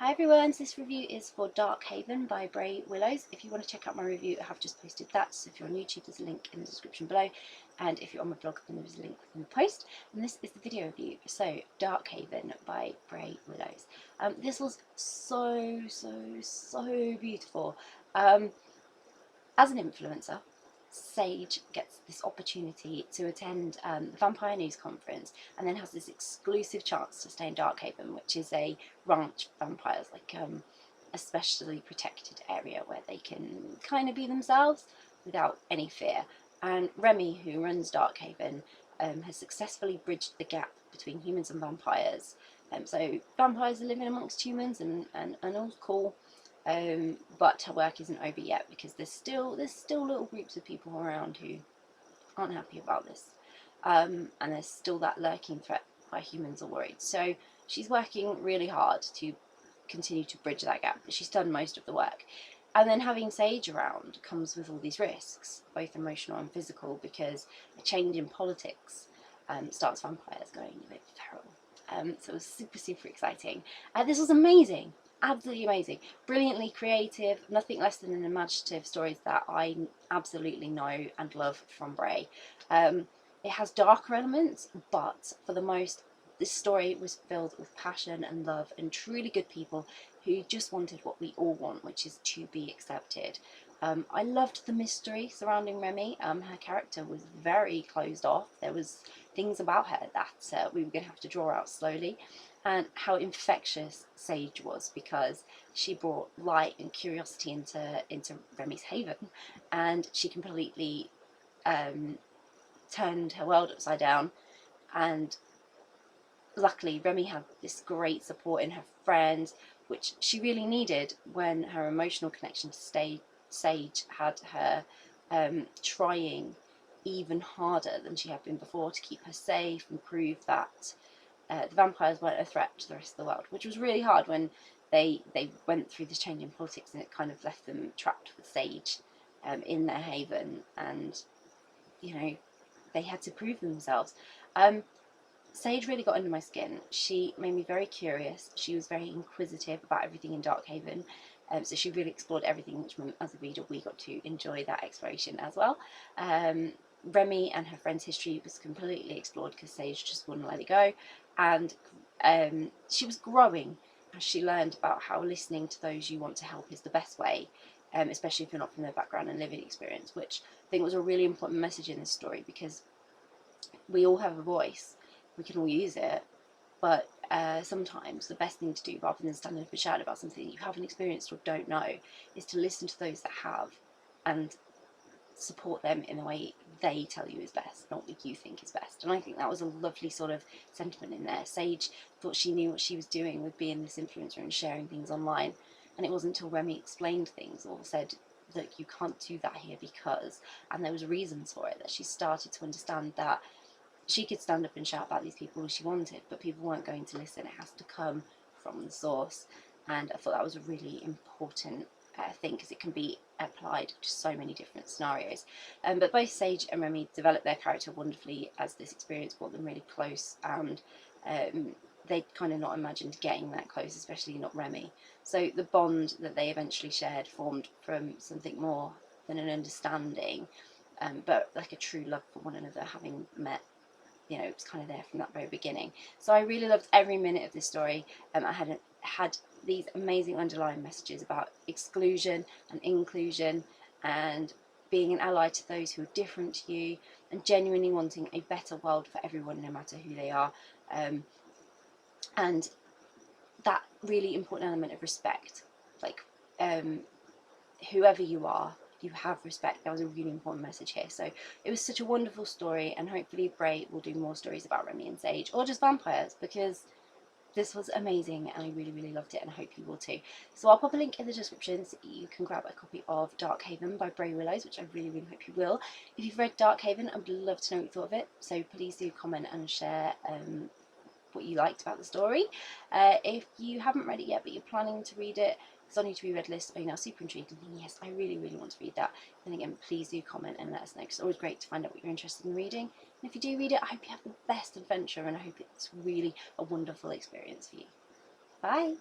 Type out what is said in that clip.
Hi everyone, so this review is for Dark Haven by Brey Willows. If you want to check out my review, I have just posted that. So if you're on YouTube, there's a link in the description below. And if you're on my blog, then there's a link within the post. And this is the video review. So, Dark Haven by Brey Willows. This was so beautiful. As an influencer, Sage gets this opportunity to attend the Vampire News Conference and then has this exclusive chance to stay in Darkhaven, which is a ranch of vampires, like a specially protected area where they can kind of be themselves without any fear. And Remy, who runs Darkhaven, has successfully bridged the gap between humans and vampires. So vampires are living amongst humans and all cool. But her work isn't over yet because there's still little groups of people around who aren't happy about this, and there's still that lurking threat where humans are worried. So she's working really hard to continue to bridge that gap, but she's done most of the work. And then having Sage around comes with all these risks, both emotional and physical, because a change in politics starts vampires going a bit feral. So it was super exciting. This was amazing. Absolutely amazing, brilliantly creative, nothing less than an imaginative stories that I absolutely know and love from Brey. It has darker elements, but for the most, this story was filled with passion and love and truly good people who just wanted what we all want, which is to be accepted. I loved the mystery surrounding Remy. Her character was very closed off. There was things about her that we were going to have to draw out slowly. And how infectious Sage was, because she brought light and curiosity into Remy's haven, and she completely turned her world upside down. And luckily Remy had this great support in her friends, which she really needed when her emotional connection to Sage had her trying even harder than she had been before to keep her safe and prove that the vampires weren't a threat to the rest of the world, which was really hard when they went through this change in politics, and it kind of left them trapped with Sage in their haven, and you know, they had to prove themselves. Sage really got under my skin. She made me very curious. She was very inquisitive about everything in Darkhaven. So she really explored everything, which meant as a reader we got to enjoy that exploration as well. Remy and her friend's history was completely explored because Sage just wouldn't let it go, and she was growing as she learned about how listening to those you want to help is the best way, especially if you're not from their background and living experience, which I think was a really important message in this story, because we all have a voice, we can all use it, but sometimes the best thing to do, rather than standing up and shouting about something that you haven't experienced or don't know, is to listen to those that have and support them in the way they tell you is best, not what you think is best. And I think that was a lovely sort of sentiment in there. Sage thought she knew what she was doing with being this influencer and sharing things online, and it wasn't until Remy explained things or said, look, you can't do that here because, and there was reasons for it, that she started to understand that she could stand up and shout about these people if she wanted, but people weren't going to listen. It has to come from the source. And I thought that was a really important thing, because it can be applied to so many different scenarios. But both Sage and Remy developed their character wonderfully as this experience brought them really close, and they'd kind of not imagined getting that close, especially not Remy. So the bond that they eventually shared formed from something more than an understanding, but like a true love for one another, having met, you know, it was kind of there from that very beginning. So I really loved every minute of this story. I had these amazing underlying messages about exclusion and inclusion, and being an ally to those who are different to you, and genuinely wanting a better world for everyone, no matter who they are. And that really important element of respect, like whoever you are, you have respect. That was a really important message here. So it was such a wonderful story, and hopefully Brey will do more stories about Remy and Sage, or just vampires, because this was amazing and I really loved it, and I hope you will too. So I'll pop a link in the description so you can grab a copy of Darkhaven by Brey Willows, which I really hope you will. If you've read Darkhaven, I would love to know what you thought of it, so please do comment and share what you liked about the story. If you haven't read it yet but you're planning to read it, it's on your to be read list, are you now super intrigued and thinking, yes, I really want to read that, then again, please do comment and let us know, because it's always great to find out what you're interested in reading. And if you do read it, I hope you have the best adventure, and I hope it's really a wonderful experience for you. Bye!